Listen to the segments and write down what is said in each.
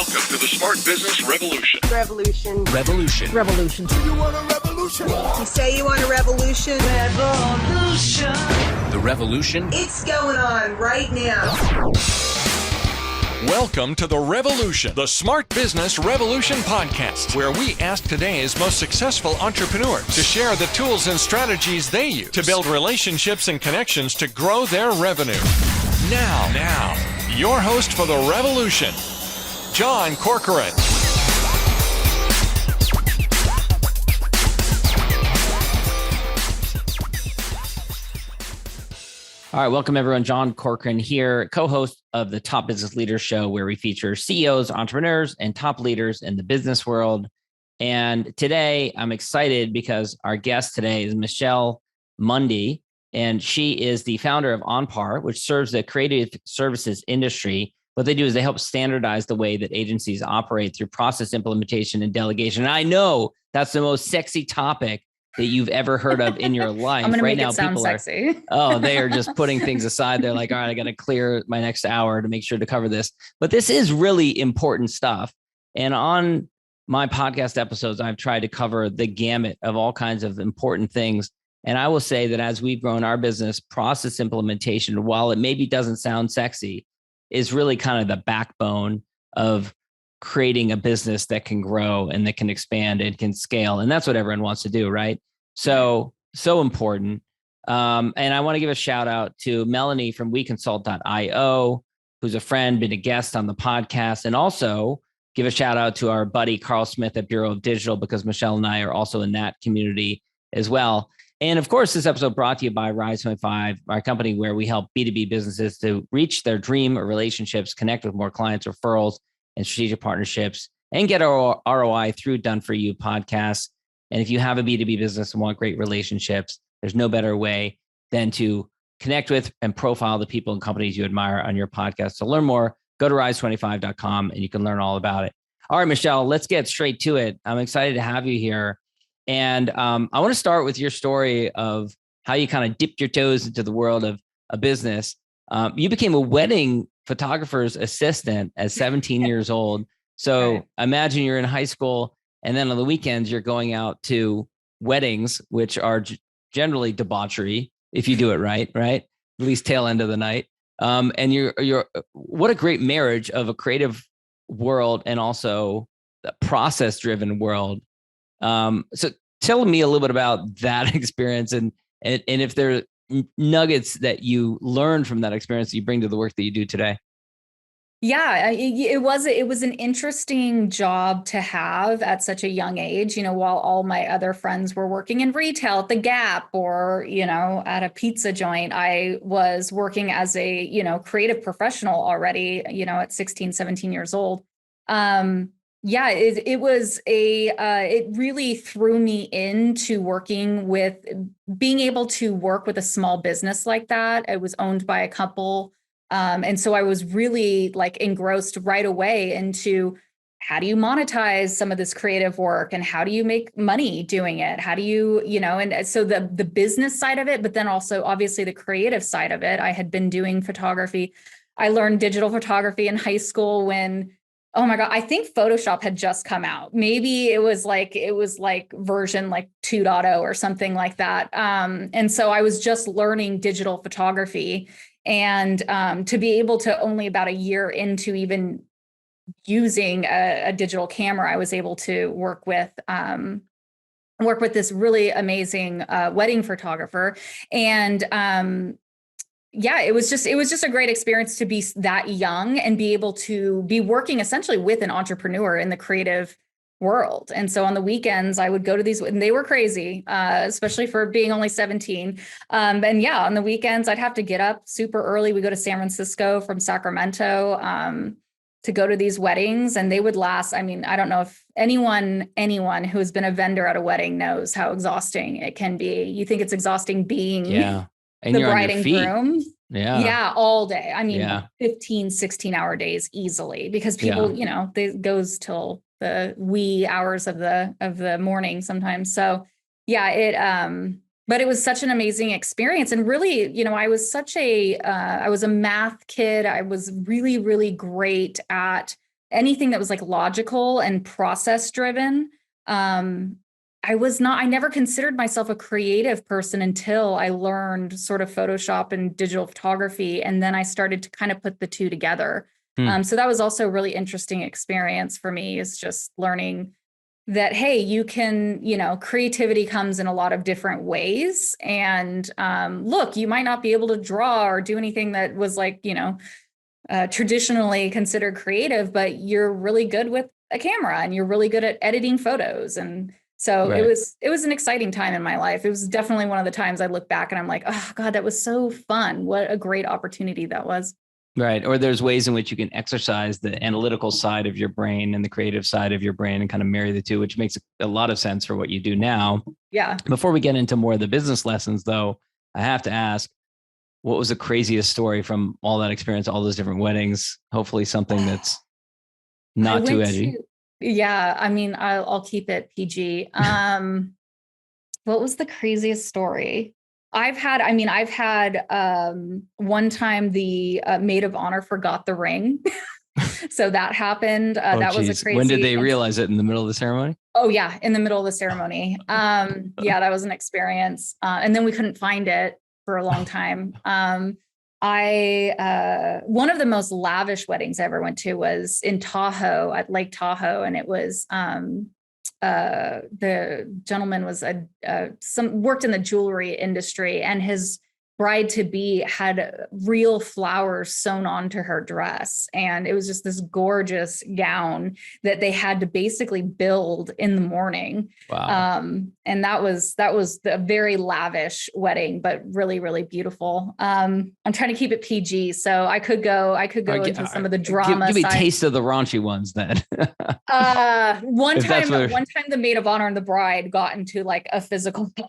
Welcome to the Smart Business Revolution. Revolution. Revolution. Revolution. You want a revolution? You say you want a revolution? Revolution. The revolution. It's going on right now. Welcome to The Revolution, the Smart Business Revolution podcast, where we ask today's most successful entrepreneurs to share the tools and strategies they use to build relationships and connections to grow their revenue. Now, your host for The Revolution, John Corcoran. All right, welcome everyone. John Corcoran here, co-host of the Top Business Leaders Show, where we feature CEOs, entrepreneurs, and top leaders in the business world. And today I'm excited because our guest today is Michelle Mundy, and she is the founder of Onpar, which serves the creative services industry. What they do is they help standardize the way that agencies operate through process implementation and delegation. And I know that's the most sexy topic that you've ever heard of in your life. I'm going to right make now, it sound people sexy. they are just putting things aside. They're like, all right, I got to clear my next hour to make sure to cover this. But this is really important stuff. And on my podcast episodes, I've tried to cover the gamut of all kinds of important things. And I will say that as we've grown our business, process implementation, while it maybe doesn't sound sexy, is really kind of the backbone of creating a business that can grow and that can expand and can scale. And that's what everyone wants to do, right? So important. And I want to give a shout out to Melanie from WeConsult.io, who's a friend, been a guest on the podcast, and also give a shout out to our buddy, Carl Smith at Bureau of Digital, because Michelle and I are also in that community as well. And of course, this episode brought to you by Rise 25, our company where we help B2B businesses to reach their dream relationships, connect with more clients, referrals, and strategic partnerships, and get ROI through Done For You podcasts. And if you have a B2B business and want great relationships, there's no better way than to connect with and profile the people and companies you admire on your podcast. To learn more, go to rise25.com and you can learn all about it. All right, Michelle, let's get straight to it. I'm excited to have you here. And I want to start with your story of how you kind of dipped your toes into the world of a business. You became a wedding photographer's assistant at 17 years old. So right. Imagine you're in high school and then on the weekends, you're going out to weddings, which are generally debauchery if you do it right? At least tail end of the night. And you're what a great marriage of a creative world and also the process driven world. So tell me a little bit about that experience and if there are nuggets that you learned from that experience that you bring to the work that you do today. Yeah, it was an interesting job to have at such a young age, while all my other friends were working in retail at the Gap or, at a pizza joint. I was working as a, creative professional already, at 16, 17 years old. It really threw me into being able to work with a small business like that. It was owned by a couple. And so I was really engrossed right away into how do you monetize some of this creative work and how do you make money doing it? How do you, and so the business side of it, but then also obviously the creative side of it. I had been doing photography. I learned digital photography in high school when, oh my God, I think Photoshop had just come out. Maybe it was like version 2.0 or something like that. And so I was just learning digital photography. And to be able to only about a year into even using a digital camera, I was able to work with this really amazing wedding photographer. And it was just a great experience to be that young and be able to be working essentially with an entrepreneur in the creative world. And so on the weekends, I would go to these, and they were crazy, especially for being only 17. On the weekends, I'd have to get up super early. We go to San Francisco from Sacramento to go to these weddings, and they would last. I mean, I don't know if anyone who has been a vendor at a wedding knows how exhausting it can be. You think it's exausting being And the bride and groom. Yeah, all day. I mean, 15, 16-hour days easily, because people, it goes till the wee hours of the morning sometimes. So but it was such an amazing experience. And really, I was I was a math kid. I was really, really great at anything that was like logical and process driven. I never considered myself a creative person until I learned sort of Photoshop and digital photography. And then I started to kind of put the two together. So that was also a really interesting experience for me, is just learning that, hey, you can, creativity comes in a lot of different ways. And look, you might not be able to draw or do anything that was like, traditionally considered creative, but you're really good with a camera and you're really good at editing photos. And so Right. it was an exciting time in my life. It was definitely one of the times I look back and I'm like, oh God, that was so fun. What a great opportunity that was. Right. Or there's ways in which you can exercise the analytical side of your brain and the creative side of your brain and kind of marry the two, which makes a lot of sense for what you do now. Yeah. Before we get into more of the business lessons, though, I have to ask, what was the craziest story from all that experience, all those different weddings? Hopefully something that's not too edgy. Yeah. I mean, I'll keep it PG. What was the craziest story? I've had one time the maid of honor forgot the ring. So that happened. That was a crazy. When did they realize it? In the middle of the ceremony? Oh yeah. In the middle of the ceremony. Yeah, that was an experience. And then we couldn't find it for a long time. One of the most lavish weddings I ever went to was in Tahoe, at Lake Tahoe. And it was, the gentleman was worked in the jewelry industry, and his bride to be had real flowers sewn onto her dress. And it was just this gorgeous gown that they had to basically build in the morning. Wow. And that was a very lavish wedding, but really, really beautiful. I'm trying to keep it PG. So I could go into some of the drama. Give me a taste of the raunchy ones then. One time the maid of honor and the bride got into like a physical fight.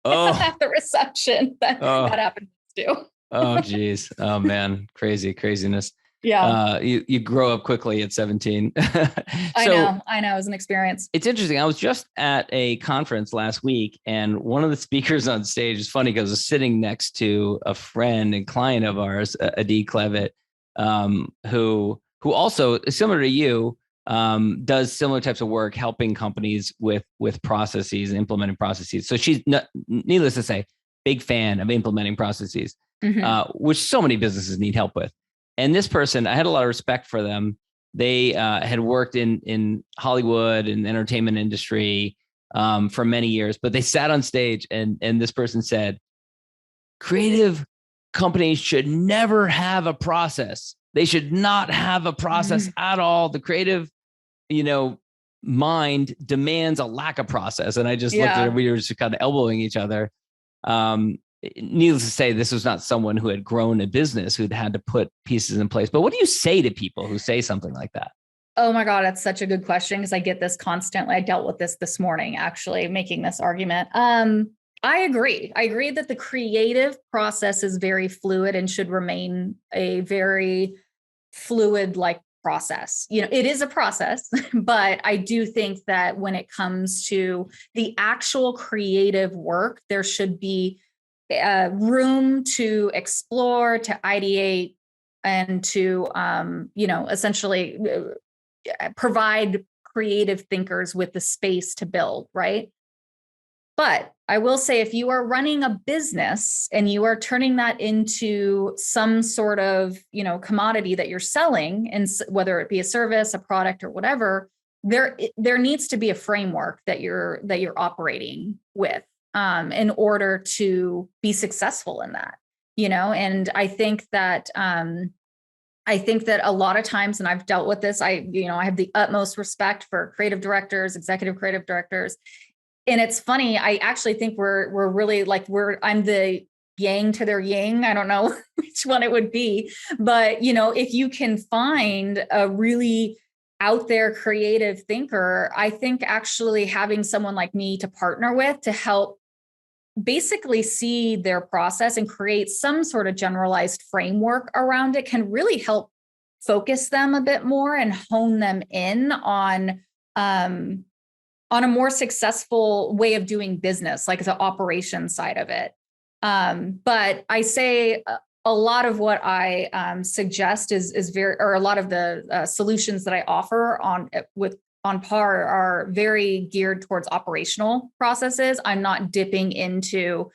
At the reception. That happened too. Oh, geez. Oh, man. Craziness. Yeah. You grow up quickly at 17. I know. It was an experience. It's interesting. I was just at a conference last week, and one of the speakers on stage is funny because I was sitting next to a friend and client of ours, Adi Clevitt, who also, similar to you, does similar types of work, helping companies with processes and implementing processes. So she's, needless to say, big fan of implementing processes, which so many businesses need help with. And this person, I had a lot of respect for them. They had worked in Hollywood and entertainment industry for many years, but they sat on stage and this person said, creative companies should never have a process. They should not have a process at all. The creative mind demands a lack of process. And I just looked at her, we were just kind of elbowing each other. Needless to say, this was not someone who had grown a business, who'd had to put pieces in place. But what do you say to people who say something like that? Oh my God, that's such a good question, because I get this constantly. I dealt with this morning, actually, making this argument. I agree. I agree that the creative process is very fluid and should remain a very fluid process. It is a process, but I do think that when it comes to the actual creative work, there should be room to explore, to ideate, and to, essentially provide creative thinkers with the space to build, right? But I will say, if you are running a business and you are turning that into some sort of, commodity that you're selling, and whether it be a service, a product, or whatever, there needs to be a framework that you're operating with in order to be successful in that, And I think that a lot of times, and I've dealt with this, I have the utmost respect for creative directors, executive creative directors. And it's funny, I actually think we're really I'm the yang to their yang. I don't know which one it would be, but if you can find a really out there creative thinker, I think actually having someone like me to partner with to help basically see their process and create some sort of generalized framework around it can really help focus them a bit more and hone them in on a more successful way of doing business, like the operation side of it. But I say a lot of what I suggest is or a lot of the solutions that I offer with Onpar are very geared towards operational processes. I'm not dipping into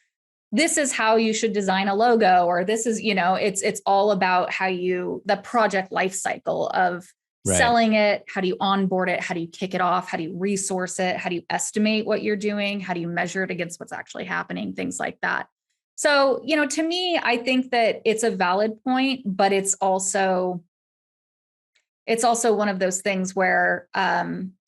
this is how you should design a logo, or this is, it's all about the project life cycle of selling it. How do you onboard it? How do you kick it off? How do you resource it? How do you estimate what you're doing? How do you measure it against what's actually happening? Things like that. So, to me, I think that it's a valid point, but it's also one of those things where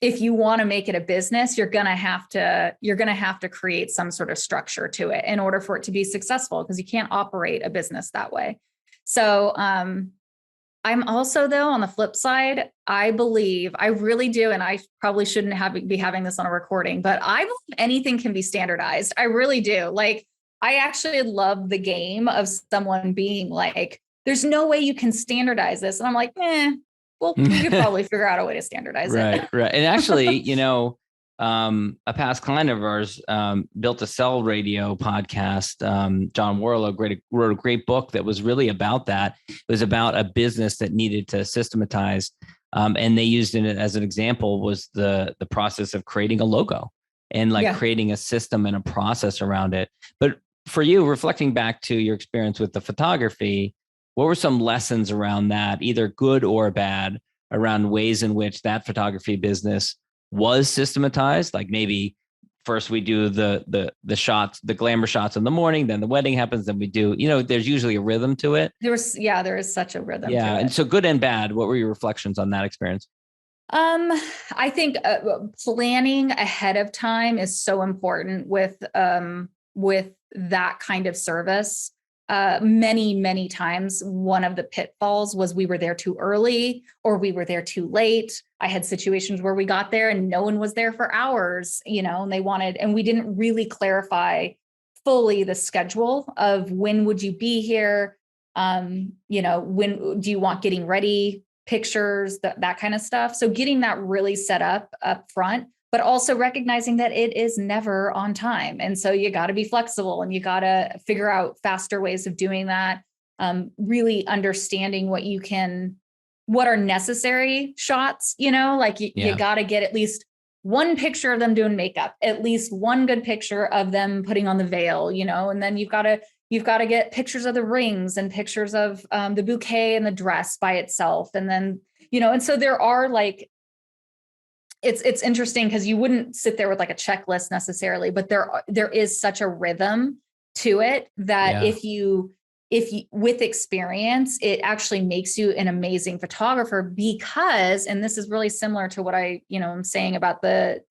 if you want to make it a business, you're going to have to create some sort of structure to it in order for it to be successful, because you can't operate a business that way. So I'm also, though, on the flip side, I really do, and I probably shouldn't be having this on a recording, but I believe anything can be standardized. I really do. Like, I actually love the game of someone being like, there's no way you can standardize this. And I'm like, well, we could probably figure out a way to standardize it. Right. And actually, a past client of ours built a cell radio podcast. John Warlow wrote a great book that was really about that. It was about a business that needed to systematize. And they used it as an example was the process of creating a logo and creating a system and a process around it. But for you, reflecting back to your experience with the photography, what were some lessons around that, either good or bad, around ways in which that photography business was systematized? Like maybe first we do the shots, the glamour shots in the morning, then the wedding happens, then we do, there's usually a rhythm to it. There is such a rhythm. Yeah. To it. And so good and bad, what were your reflections on that experience? I think planning ahead of time is so important with that kind of service. Many times, one of the pitfalls was we were there too early or we were there too late. I had situations where we got there and no one was there for hours, and we didn't really clarify fully the schedule of when would you be here? When do you want getting ready, pictures, that kind of stuff. So getting that really set up front, but also recognizing that it is never on time. And so you got to be flexible and you got to figure out faster ways of doing that. Really understanding what are necessary shots, you got to get at least one picture of them doing makeup, at least one good picture of them putting on the veil, and then you've got to get pictures of the rings and pictures of the bouquet and the dress by itself. And then, and so there are it's interesting because you wouldn't sit there with like a checklist necessarily, but there is such a rhythm to it that if you with experience, it actually makes you an amazing photographer because, and this is really similar to what I'm saying about the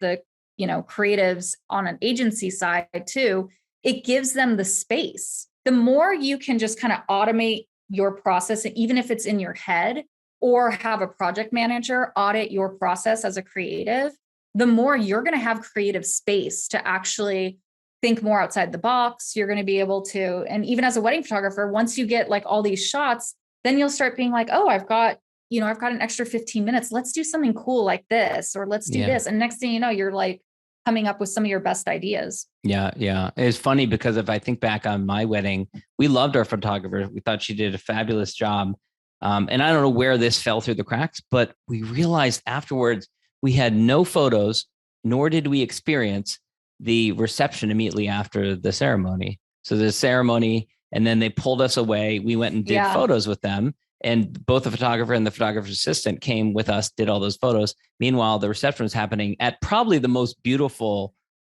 creatives on an agency side too, it gives them the space. The more you can just kind of automate your process, even if it's in your head, or have a project manager audit your process as a creative, the more you're going to have creative space to actually think more outside the box. You're going to be able to, and even as a wedding photographer, once you get like all these shots, then you'll start being like, oh, I've got an extra 15 minutes. Let's do something cool like this, or let's do this. And next thing you know, you're like coming up with some of your best ideas. Yeah. It's funny because if I think back on my wedding, we loved our photographer. We thought she did a fabulous job. And I don't know where this fell through the cracks, but we realized afterwards we had no photos, nor did we experience the reception immediately after the ceremony. So the ceremony, and then they pulled us away. We went and did photos with them. And both the photographer and the photographer's assistant came with us, did all those photos. Meanwhile, the reception was happening at probably the most beautiful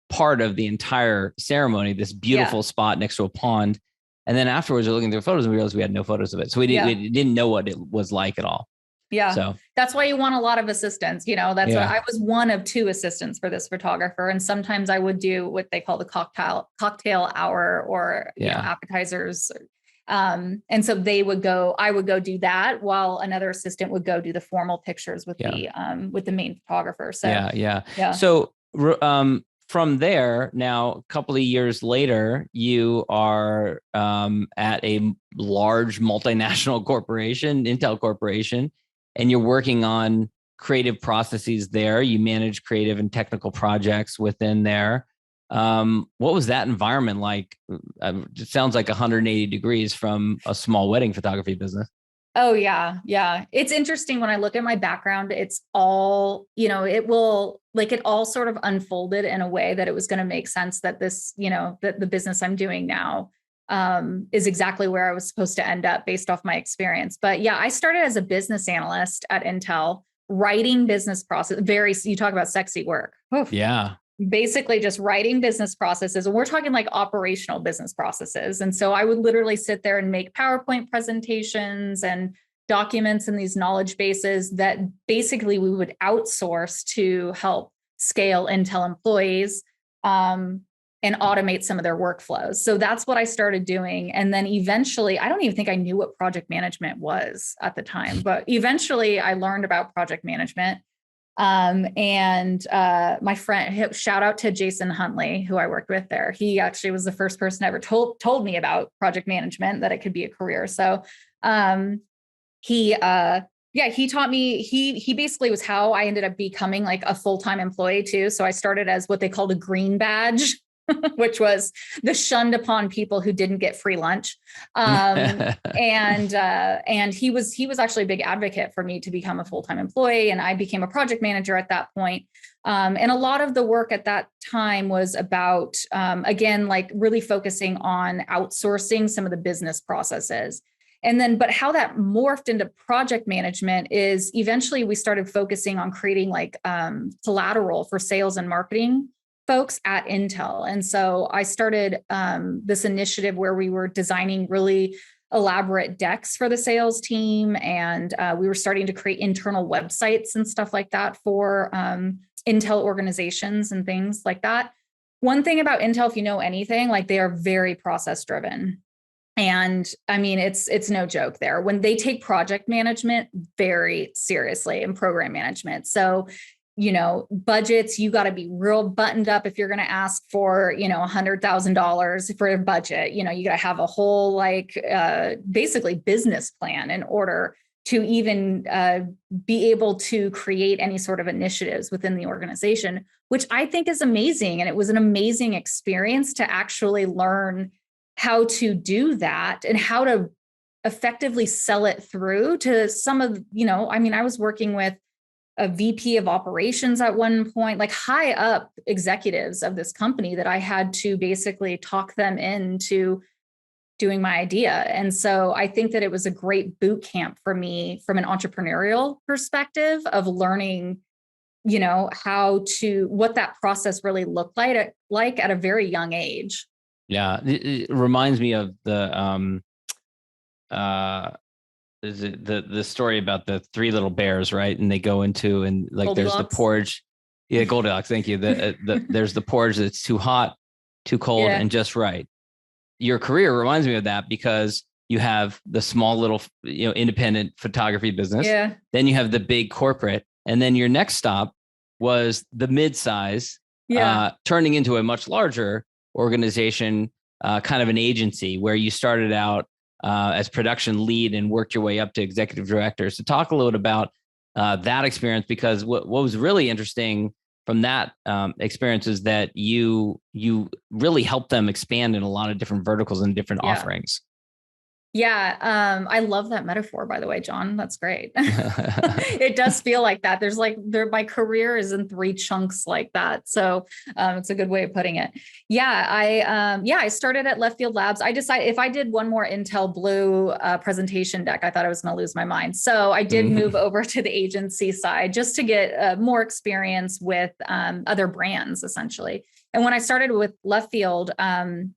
part of the entire ceremony, this beautiful spot next to a pond. And then afterwards, we're looking through photos and we realized we had no photos of it. So we didn't know what it was like at all. Yeah. So that's why you want a lot of assistants. That's why I was one of two assistants for this photographer. And sometimes I would do what they call the cocktail hour or appetizers. And so I would go do that while another assistant would go do the formal pictures with the main photographer. So So from there, now a couple of years later, you are at a large multinational corporation, Intel Corporation, and you're working on creative processes there. You manage creative and technical projects within there. What was that environment like? It sounds like 180 degrees from a small wedding photography business. Oh yeah. Yeah. It's interesting when I look at my background, it's all, it all sort of unfolded in a way that it was going to make sense that this, that the business I'm doing now is exactly where I was supposed to end up based off my experience. But yeah, I started as a business analyst at Intel, writing business process. You talk about sexy work. Oof. Yeah. Basically just writing business processes. And we're talking like operational business processes. And so I would literally sit there and make PowerPoint presentations and documents in these knowledge bases that basically we would outsource to help scale Intel employees and automate some of their workflows. So that's what I started doing. And then eventually, I don't even think I knew what project management was at the time, but eventually I learned about project management. My friend, shout out to Jason Huntley, who I worked with there. He actually was the first person ever told me about project management, that it could be a career. So, he taught me, he basically was how I ended up becoming like a full-time employee too. So I started as what they called a green badge, which was the shunned upon people who didn't get free lunch. And he was actually a big advocate for me to become a full-time employee. And I became a project manager at that point. And a lot of the work at that time was about, again, like really focusing on outsourcing some of the business processes. And then, but how that morphed into project management is eventually we started focusing on creating like collateral for sales and marketing folks at Intel. And so I started this initiative where we were designing really elaborate decks for the sales team. And we were starting to create internal websites and stuff like that for Intel organizations and things like that. One thing about Intel, if you know anything, like they are very process driven. And I mean, it's no joke there when they take project management very seriously and program management. So budgets, you got to be real buttoned up if you're going to ask for, $100,000 for a budget. You got to have a whole basically business plan in order to even be able to create any sort of initiatives within the organization, which I think is amazing. And it was an amazing experience to actually learn how to do that and how to effectively sell it through to some of, I was working with a VP of operations at one point, like high up executives of this company that I had to basically talk them into doing my idea. And so I think that it was a great boot camp for me from an entrepreneurial perspective of learning, what that process really looked like at a very young age. Yeah. It reminds me of the is it the story about the three little bears, right? And they go into and like Goldilocks. There's the porridge. Yeah, Goldilocks. Thank you. There's the porridge that's too hot, too cold, and just right. Your career reminds me of that because you have the small little, independent photography business. Yeah. Then you have the big corporate, and then your next stop was the mid-size, turning into a much larger organization, kind of an agency where you started out as production lead and worked your way up to executive director. So talk a little bit about that experience, because what was really interesting from that experience is that you really helped them expand in a lot of different verticals and different offerings. Yeah. I love that metaphor, by the way, John. That's great. It does feel like that. My career is in three chunks like that. So it's a good way of putting it. Yeah. I started at Left Field Labs. I decided if I did one more Intel Blue presentation deck, I thought I was going to lose my mind. So I did move over to the agency side just to get more experience with other brands, essentially. And when I started with Left Field,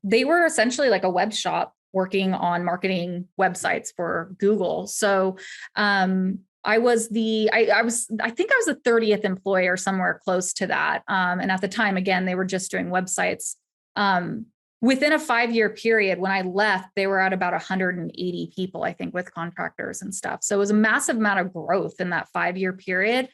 they were essentially like a web shop working on marketing websites for Google. So I think I was the 30th employee or somewhere close to that. And at the time, again, they were just doing websites. Within a 5-year period, when I left, they were at about 180 people, I think, with contractors and stuff. So it was a massive amount of growth in that 5-year period,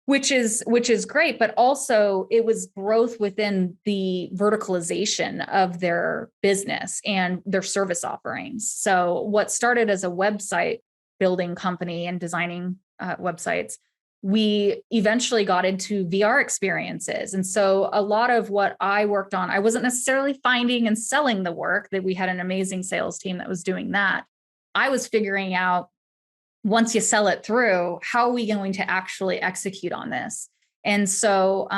which is great, but also it was growth within the verticalization of their business and their service offerings. So what started as a website building company and designing websites we eventually got into VR experiences. And so a lot of what I worked on, I wasn't necessarily finding and selling the work, that we had an amazing sales team that was doing that. I was figuring out, once you sell it through, how are we going to actually execute on this? And so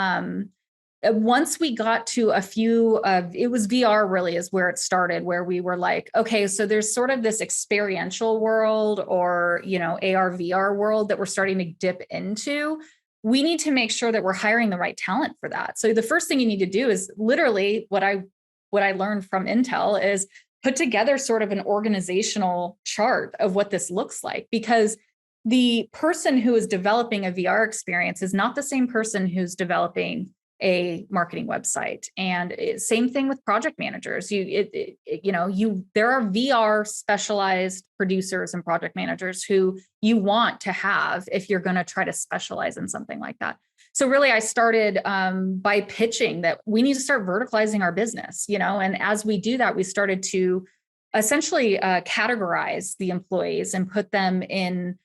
once we got to a few of, it was VR really is where it started, where we were like, okay, so there's sort of this experiential world, or, AR, VR world that we're starting to dip into. We need to make sure that we're hiring the right talent for that. So the first thing you need to do is literally what I learned from Intel is put together sort of an organizational chart of what this looks like, because the person who is developing a VR experience is not the same person who's developing a marketing website. And same thing with project managers. There are VR specialized producers and project managers who you want to have if you're going to try to specialize in something like that. So really, I started by pitching that we need to start verticalizing our business, and as we do that, we started to essentially categorize the employees and put them in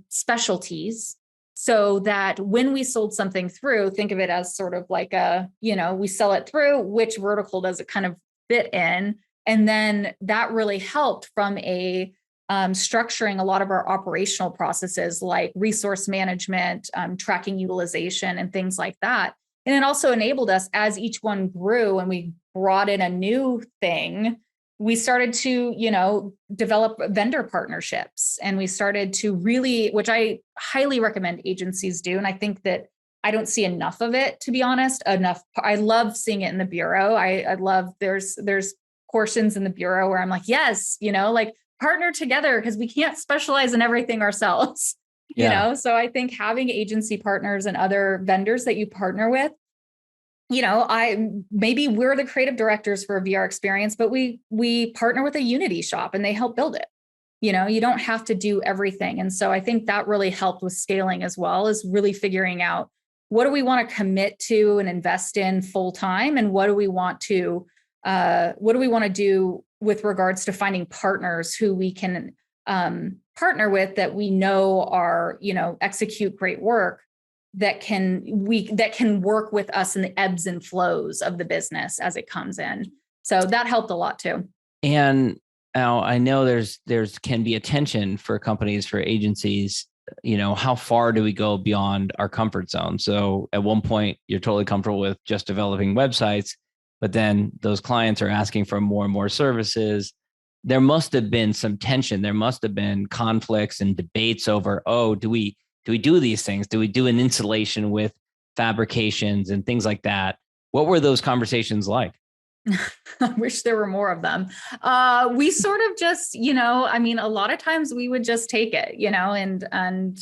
specialties, so that when we sold something through, think of it as sort of like we sell it through, which vertical does it kind of fit in? And then that really helped from structuring a lot of our operational processes, like resource management, tracking utilization, and things like that. And it also enabled us, as each one grew and we brought in a new thing, we started to, develop vendor partnerships, and we started to really, which I highly recommend agencies do. And I think that I don't see enough of it, to be honest, I love seeing it in the bureau. I love, there's portions in the bureau where I'm like, yes, partner together, because we can't specialize in everything ourselves, So I think having agency partners and other vendors that you partner with, maybe we're the creative directors for a VR experience, but we partner with a Unity shop and they help build it. You don't have to do everything. And so I think that really helped with scaling as well, is really figuring out, what do we want to commit to and invest in full time? And what do we want to do with regards to finding partners who we can partner with, that we know are, execute great work, that can work with us in the ebbs and flows of the business as it comes in. So that helped a lot too. And now I know there's can be a tension for companies, for agencies, how far do we go beyond our comfort zone? So at one point you're totally comfortable with just developing websites, but then those clients are asking for more and more services. There must have been some tension. There must have been conflicts and debates over, do we do these things? Do we do an installation with fabrications and things like that? What were those conversations like? I wish there were more of them. We sort of just, a lot of times we would just take it, and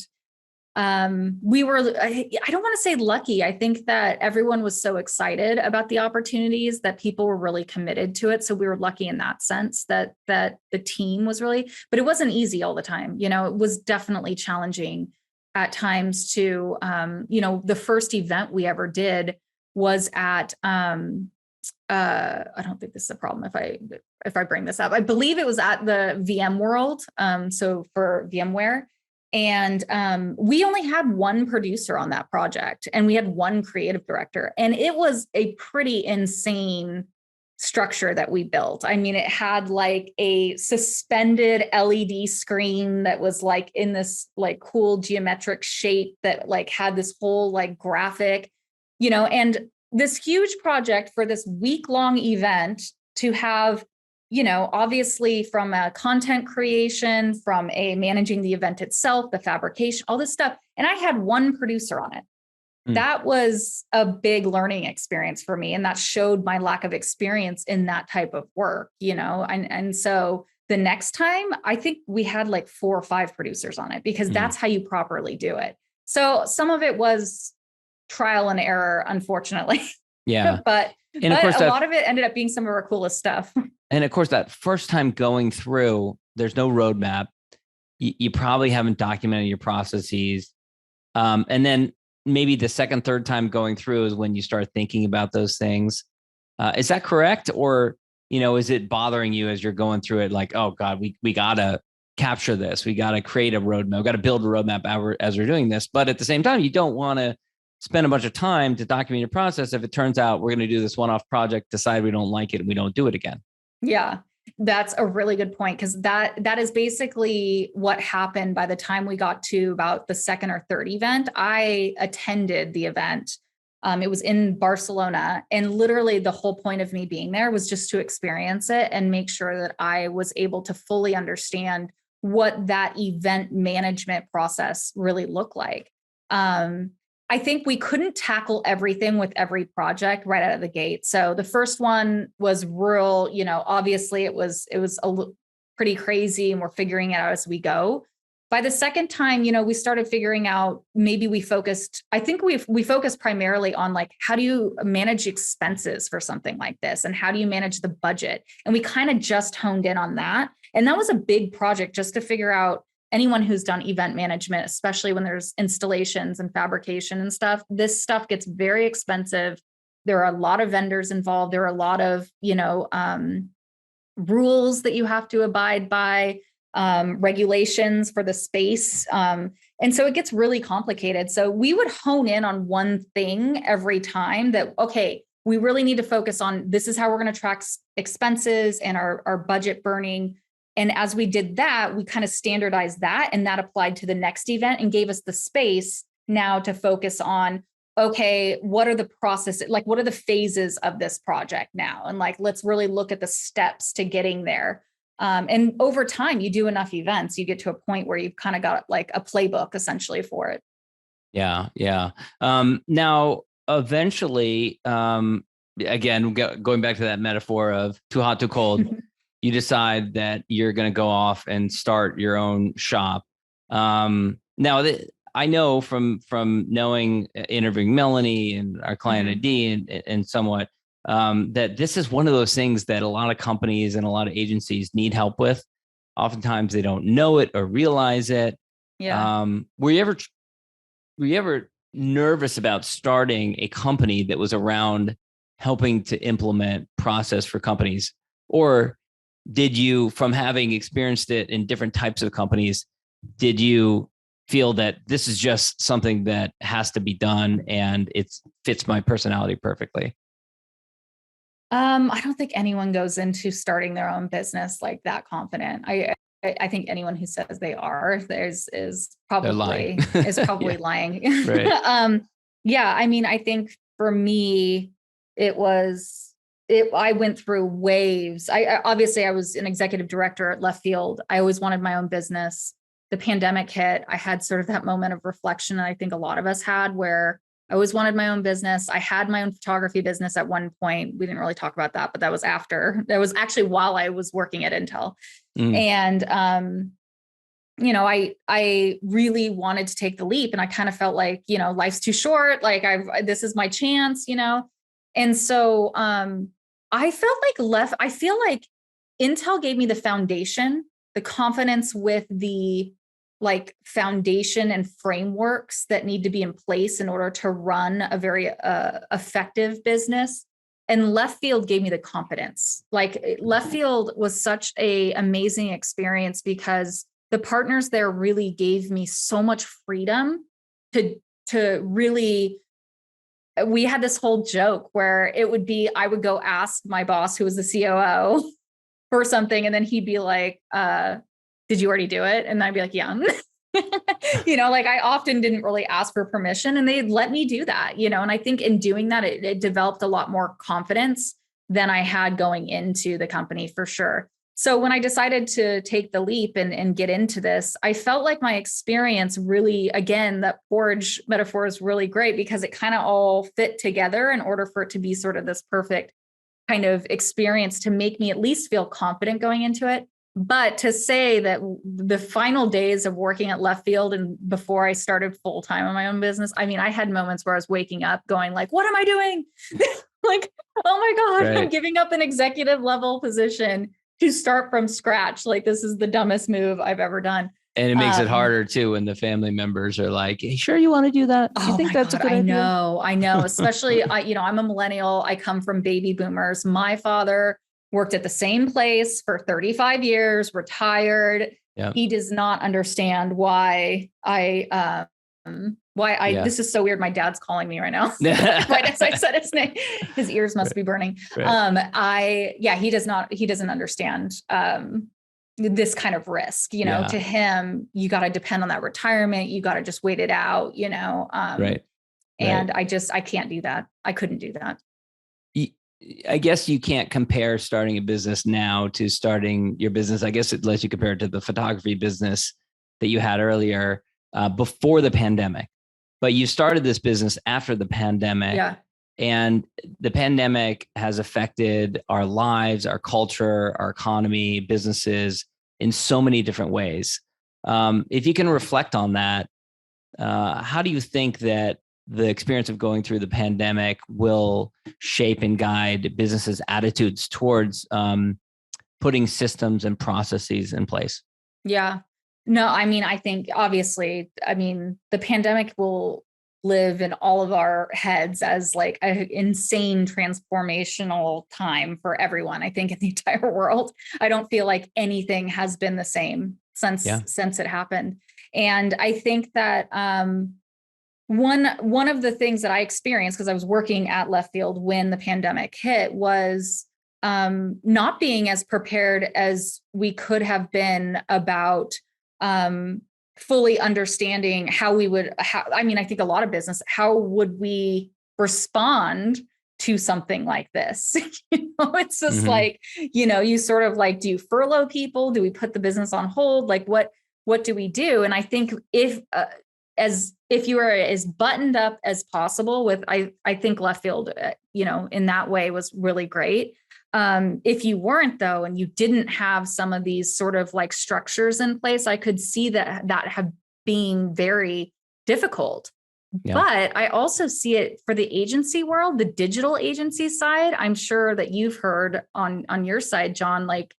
we were, I don't want to say lucky. I think that everyone was so excited about the opportunities that people were really committed to it. So we were lucky in that sense that the team was really, but it wasn't easy all the time. It was definitely challenging at times to, the first event we ever did was at, I don't think this is a problem if I bring this up. I believe it was at the VMworld. So for VMware. And we only had one producer on that project, and we had one creative director. And it was a pretty insane structure that we built. I mean, it had like a suspended LED screen that was like in this like cool geometric shape that like had this whole like graphic, and this huge project for this week-long event to have, obviously from a content creation, from a managing the event itself, the fabrication, all this stuff. And I had one producer on it. That was a big learning experience for me. And that showed my lack of experience in that type of work, and so the next time I think we had like 4 or 5 producers on it, because that's how you properly do it. So some of it was trial and error, unfortunately. Yeah. but of course, a lot of it ended up being some of our coolest stuff. And of course, that first time going through, there's no roadmap. You probably haven't documented your processes. And then maybe the second, third time going through is when you start thinking about those things. Is that correct? Or, is it bothering you as you're going through it? Like, oh God, we gotta capture this. We got to create a roadmap. We got to build a roadmap as we're doing this. But at the same time, you don't want to spend a bunch of time to document your process if it turns out we're going to do this one-off project, decide we don't like it, and we don't do it again. Yeah, that's a really good point, because that is basically what happened by the time we got to about the second or third event. I attended the event. It was in Barcelona, and literally the whole point of me being there was just to experience it and make sure that I was able to fully understand what that event management process really looked like. I think we couldn't tackle everything with every project right out of the gate. So the first one was real, obviously it was pretty crazy, and we're figuring it out as we go. By the second time, we started figuring out, maybe we focused primarily on like, how do you manage expenses for something like this? And how do you manage the budget? And we kind of just honed in on that. And that was a big project, just to figure out, anyone who's done event management, especially when there's installations and fabrication and stuff, this stuff gets very expensive. There are a lot of vendors involved. There are a lot of, rules that you have to abide by, regulations for the space. And so it gets really complicated. So we would hone in on one thing every time, that, okay, we really need to focus on, this is how we're going to track expenses and our budget burning. And as we did that, we kind of standardized that, and that applied to the next event and gave us the space now to focus on, okay, what are the processes, like what are the phases of this project now? And like, let's really look at the steps to getting there. And over time, you do enough events, you get to a point where you've kind of got like a playbook essentially for it. Yeah. Yeah. Now, eventually, again, going back to that metaphor of too hot, too cold, you decide that you're going to go off and start your own shop. Now, I know from knowing, interviewing Melanie and our client ID and somewhat, that this is one of those things that a lot of companies and a lot of agencies need help with. Oftentimes they don't know it or realize it. Yeah. Were you ever nervous about starting a company that was around helping to implement process for companies? Or did you, from having experienced it in different types of companies, did you feel that this is just something that has to be done and it fits my personality perfectly? I don't think anyone goes into starting their own business like that confident. I think anyone who says they are, is probably lying. lying. Right. Yeah. I mean, I think for me, I went through waves. I obviously I was an executive director at Left Field. I always wanted my own business. The pandemic hit. I had sort of that moment of reflection that I think a lot of us had, where I always wanted my own business. I had my own photography business at one point. We didn't really talk about that, but that was actually while I was working at Intel. And, I really wanted to take the leap, and I kind of felt like, life's too short. Like this is my chance, And so, I feel like Intel gave me the foundation, the confidence with the foundation and frameworks that need to be in place in order to run a very effective business. And Left Field gave me the confidence. Left Field was such an amazing experience because the partners there really gave me so much freedom to really. We had this whole joke where it would be, I would go ask my boss, who was the COO, for something, and then he'd be like, did you already do it? And I'd be like, yeah. I often didn't really ask for permission, and they'd let me do that, and I think in doing that, it developed a lot more confidence than I had going into the company, for sure. So when I decided to take the leap and get into this, I felt like my experience really, again, that porridge metaphor is really great because it kind of all fit together in order for it to be sort of this perfect kind of experience to make me at least feel confident going into it. But to say that the final days of working at Left Field and before I started full time in my own business, I mean, I had moments where I was waking up going like, what am I doing? Like, oh my God, right. I'm giving up an executive level position to start from scratch. Like, this is the dumbest move I've ever done. And it makes it harder too when the family members are like, hey, sure you want to do that? You think that's a good idea? I know. Especially, I'm a millennial. I come from baby boomers. My father worked at the same place for 35 years, retired. Yeah. He does not understand why this is so weird. My dad's calling me right now. Right as I said his name, his ears must be burning. Right. He doesn't understand, this kind of risk, to him, you got to depend on that retirement. You got to just wait it out, Right. And I can't do that. I couldn't do that. I guess you can't compare starting a business now to starting your business. I guess it lets you compare it to the photography business that you had earlier before the pandemic. But you started this business after the pandemic. Yeah. And the pandemic has affected our lives, our culture, our economy, businesses in so many different ways. If you can reflect on that, how do you think that the experience of going through the pandemic will shape and guide businesses' attitudes towards putting systems and processes in place? Yeah. No, I think obviously, the pandemic will live in all of our heads as like an insane transformational time for everyone. I think in the entire world, I don't feel like anything has been the same since it happened. And I think that one of the things that I experienced, because I was working at Left Field when the pandemic hit, was not being as prepared as we could have been about fully understanding how we would, I think a lot of business, how would we respond to something like this? It's just like, you sort of like, do you furlough people? Do we put the business on hold? Like what do we do? And I think if you are as buttoned up as possible with, I think Left Field, in that way was really great. If you weren't though, and you didn't have some of these sort of like structures in place, I could see that have being very difficult. Yeah. But I also see it for the agency world, the digital agency side. I'm sure that you've heard on your side, John, like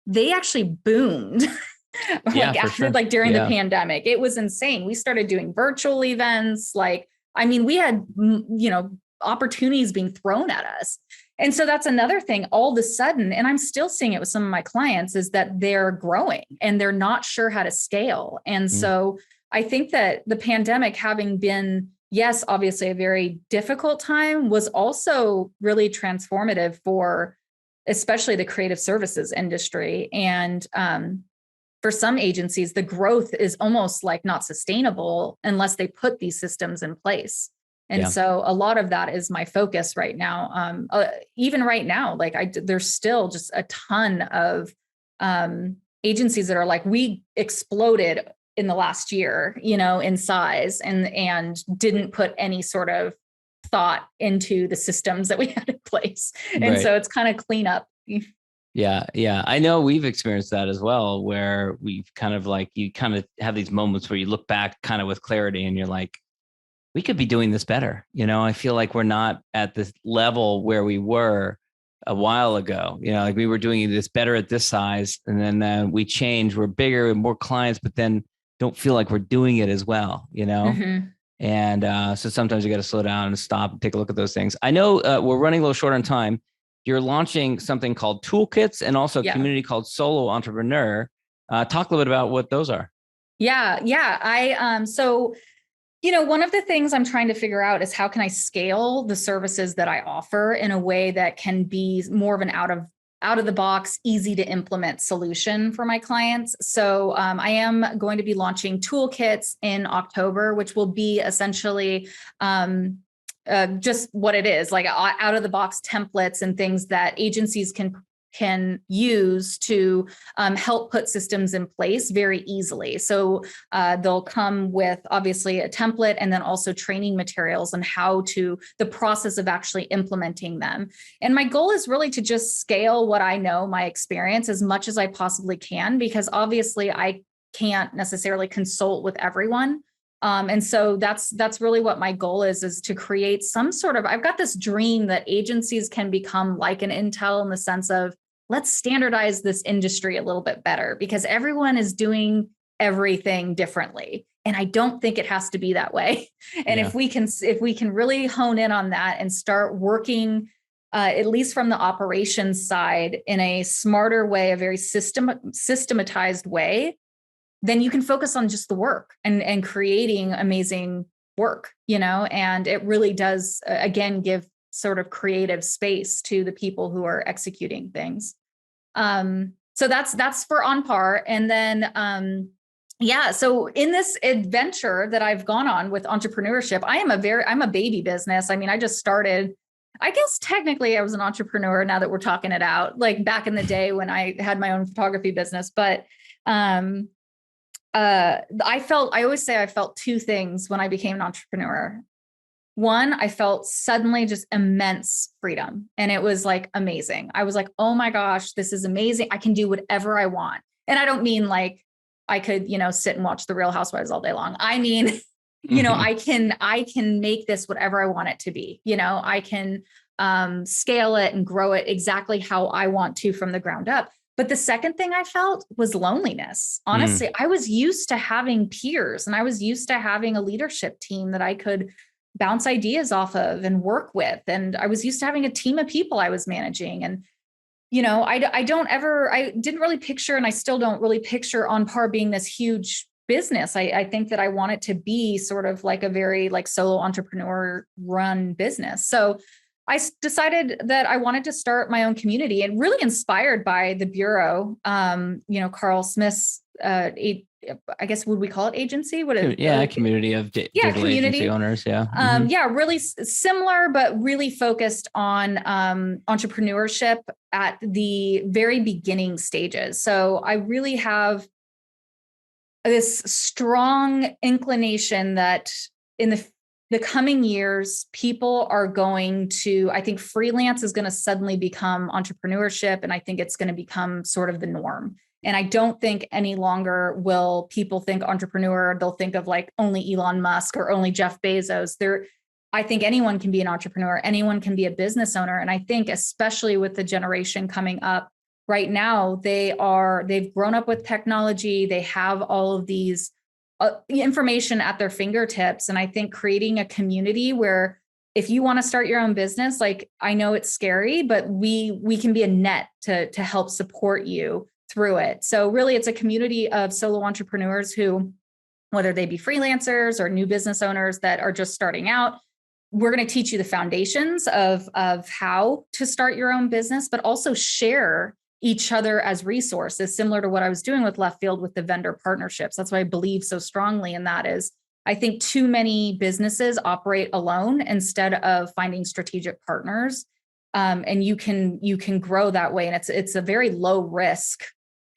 they actually boomed. During the pandemic, it was insane. We started doing virtual events. We had, opportunities being thrown at us. And so that's another thing all of a sudden, and I'm still seeing it with some of my clients, is that they're growing and they're not sure how to scale. And so I think that the pandemic, having been, yes, obviously a very difficult time, was also really transformative for especially the creative services industry. And for some agencies, the growth is almost like not sustainable unless they put these systems in place. And so a lot of that is my focus right now. Even right now, there's still just a ton of agencies that are like, we exploded in the last year, in size and didn't put any sort of thought into the systems that we had in place. And so it's kind of cleanup. Yeah. I know we've experienced that as well, where we've kind of you kind of have these moments where you look back kind of with clarity and you're like, we could be doing this better. I feel like we're not at this level where we were a while ago. We were doing this better at this size, and then we changed. We're bigger and more clients, but then don't feel like we're doing it as well. And so sometimes you got to slow down and stop and take a look at those things. I know we're running a little short on time. You're launching something called toolkits and also a community called Solo Entrepreneur. Talk a little bit about what those are. One of the things I'm trying to figure out is how can I scale the services that I offer in a way that can be more of an out of the box, easy to implement solution for my clients. So I am going to be launching toolkits in October, which will be essentially just what it is, like out of the box templates and things that agencies can use to help put systems in place very easily. So they'll come with obviously a template and then also training materials on the process of actually implementing them. And my goal is really to just scale what I know, my experience, as much as I possibly can, because obviously I can't necessarily consult with everyone. And so that's really what my goal is to create some sort of, I've got this dream that agencies can become like an Intel in the sense of, let's standardize this industry a little bit better, because everyone is doing everything differently. And I don't think it has to be that way. And if we can really hone in on that and start working, at least from the operations side, in a smarter way, a very systematized way, then you can focus on just the work and creating amazing work, and it really does, again, give sort of creative space to the people who are executing things. So that's for Onpar. And then, so in this adventure that I've gone on with entrepreneurship, I'm a baby business. I mean, I just started, I guess technically I was an entrepreneur now that we're talking it out, like back in the day when I had my own photography business. But I always say I felt two things when I became an entrepreneur. One, I felt suddenly just immense freedom. And it was like amazing. I was like, oh my gosh, this is amazing. I can do whatever I want. And I don't mean like I could, sit and watch the Real Housewives all day long. I mean, I can make this whatever I want it to be. I can scale it and grow it exactly how I want to from the ground up. But the second thing I felt was loneliness. Honestly, I was used to having peers and I was used to having a leadership team that I could bounce ideas off of and work with. And I was used to having a team of people I was managing. And, I didn't really picture, and I still don't really picture Onpar being this huge business. I think that I want it to be sort of like a very like solo entrepreneur run business. So I decided that I wanted to start my own community, and really inspired by the Bureau, Carl Smith's, I guess, would we call it agency? Community of digital agency owners. Yeah. Really similar, but really focused on entrepreneurship at the very beginning stages. So I really have this strong inclination that in the coming years, people are going to, I think freelance is going to suddenly become entrepreneurship. And I think it's going to become sort of the norm. And I don't think any longer will people think entrepreneur, they'll think of like only Elon Musk or only Jeff Bezos. I think anyone can be an entrepreneur, anyone can be a business owner. And I think especially with the generation coming up right now, they've grown up with technology. They have all of these information at their fingertips. And I think creating a community where if you want to start your own business, like I know it's scary, but we can be a net to help support you through it. So really it's a community of solo entrepreneurs who, whether they be freelancers or new business owners that are just starting out, we're going to teach you the foundations of how to start your own business, but also share each other as resources, similar to what I was doing with Left Field with the vendor partnerships. That's why I believe so strongly in that. Is I think too many businesses operate alone instead of finding strategic partners. And you can grow that way. And it's a very low risk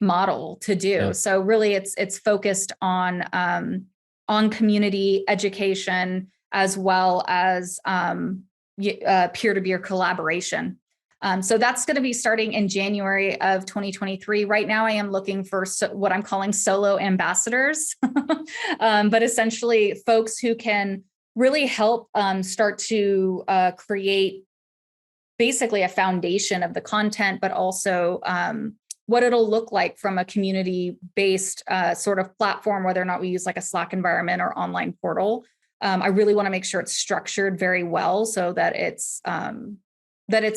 model to do. Yeah. So really it's focused on community education as well as peer-to-peer collaboration. So that's going to be starting in January of 2023. Right now, I am looking for what I'm calling solo ambassadors, but essentially folks who can really help start to create basically a foundation of the content, but also what it'll look like from a community-based sort of platform, whether or not we use like a Slack environment or online portal. I really want to make sure it's structured very well so that it's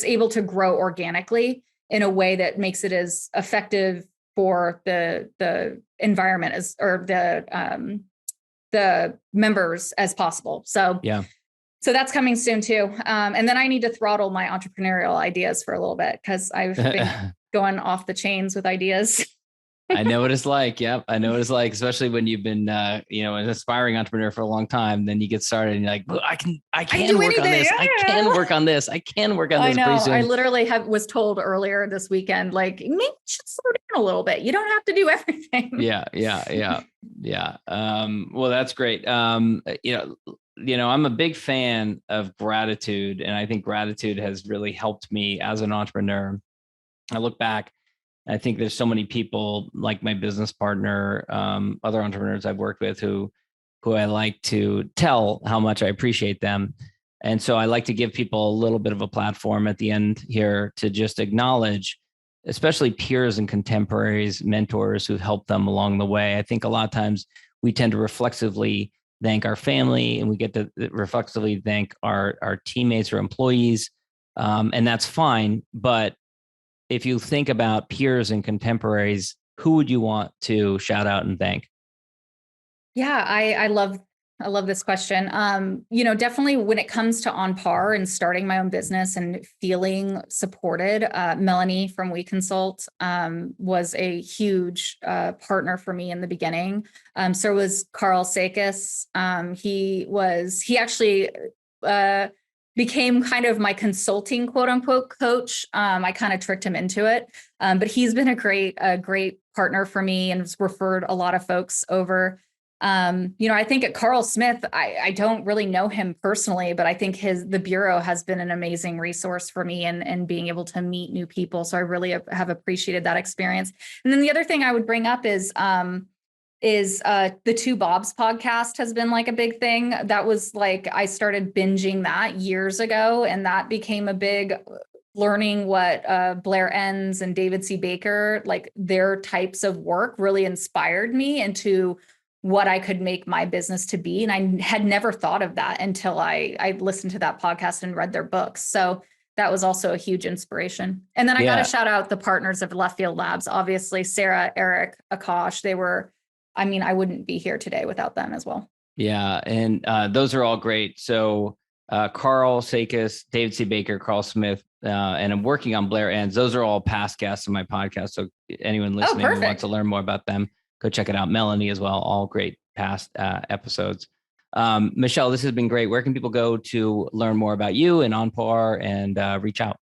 able to grow organically in a way that makes it as effective for the environment or the members as possible. So yeah. So that's coming soon too. And then I need to throttle my entrepreneurial ideas for a little bit because I've been going off the chains with ideas. I know what it's like. Yep. I know what it's like, especially when you've been, an aspiring entrepreneur for a long time. Then you get started and you're like, well, I can work on this. Yeah. I can work on this. I can work on this. I know. Pretty soon. I literally was told earlier this weekend, like, maybe you should slow down a little bit. You don't have to do everything. Yeah. Well, that's great. I'm a big fan of gratitude, and I think gratitude has really helped me as an entrepreneur. I look back, I think there's so many people like my business partner, other entrepreneurs I've worked with who I like to tell how much I appreciate them. And so I like to give people a little bit of a platform at the end here to just acknowledge, especially peers and contemporaries, mentors who've helped them along the way. I think a lot of times we tend to reflexively thank our family, and we get to reflexively thank our teammates or employees. And that's fine. But if you think about peers and contemporaries, who would you want to shout out and thank? Yeah, I love this question. Definitely when it comes to Onpar and starting my own business and feeling supported, Melanie from We Consult was a huge partner for me in the beginning. So was Carl Sakis. He actually became kind of my consulting quote unquote coach. I kind of tricked him into it, but he's been a great partner for me and has referred a lot of folks over. I think at Carl Smith, I don't really know him personally, but I think the bureau has been an amazing resource for me and being able to meet new people. So I really have appreciated that experience. And then the other thing I would bring up is the Two Bobs podcast has been like a big thing. That was like, I started binging that years ago, and that became a big learning what Blair Enns and David C. Baker, like their types of work really inspired me into what I could make my business to be. And I had never thought of that until I listened to that podcast and read their books. So that was also a huge inspiration. And then I got to shout out the partners of Left Field Labs, obviously Sarah, Eric, Akash. I wouldn't be here today without them as well. Yeah. And those are all great. So Carl Sakis, David C. Baker, Carl Smith, and I'm working on Blair Enns. Those are all past guests on my podcast. So anyone listening who wants to learn more about them, go check it out. Melanie as well. All great past episodes. Michelle, this has been great. Where can people go to learn more about you and Onpar and reach out?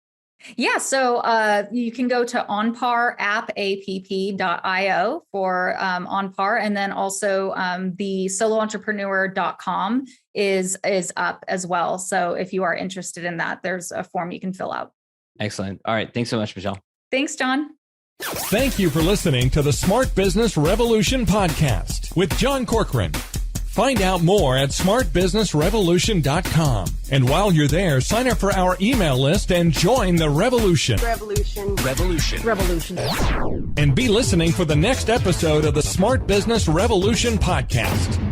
Yeah, so you can go to onparapp.io for Onpar, and then also the soloentrepreneur.com is up as well. So if you are interested in that, there's a form you can fill out. Excellent. All right. Thanks so much, Michelle. Thanks, John. Thank you for listening to the Smart Business Revolution podcast with John Corcoran. Find out more at smartbusinessrevolution.com. And while you're there, sign up for our email list and join the revolution. Revolution. And be listening for the next episode of the Smart Business Revolution podcast.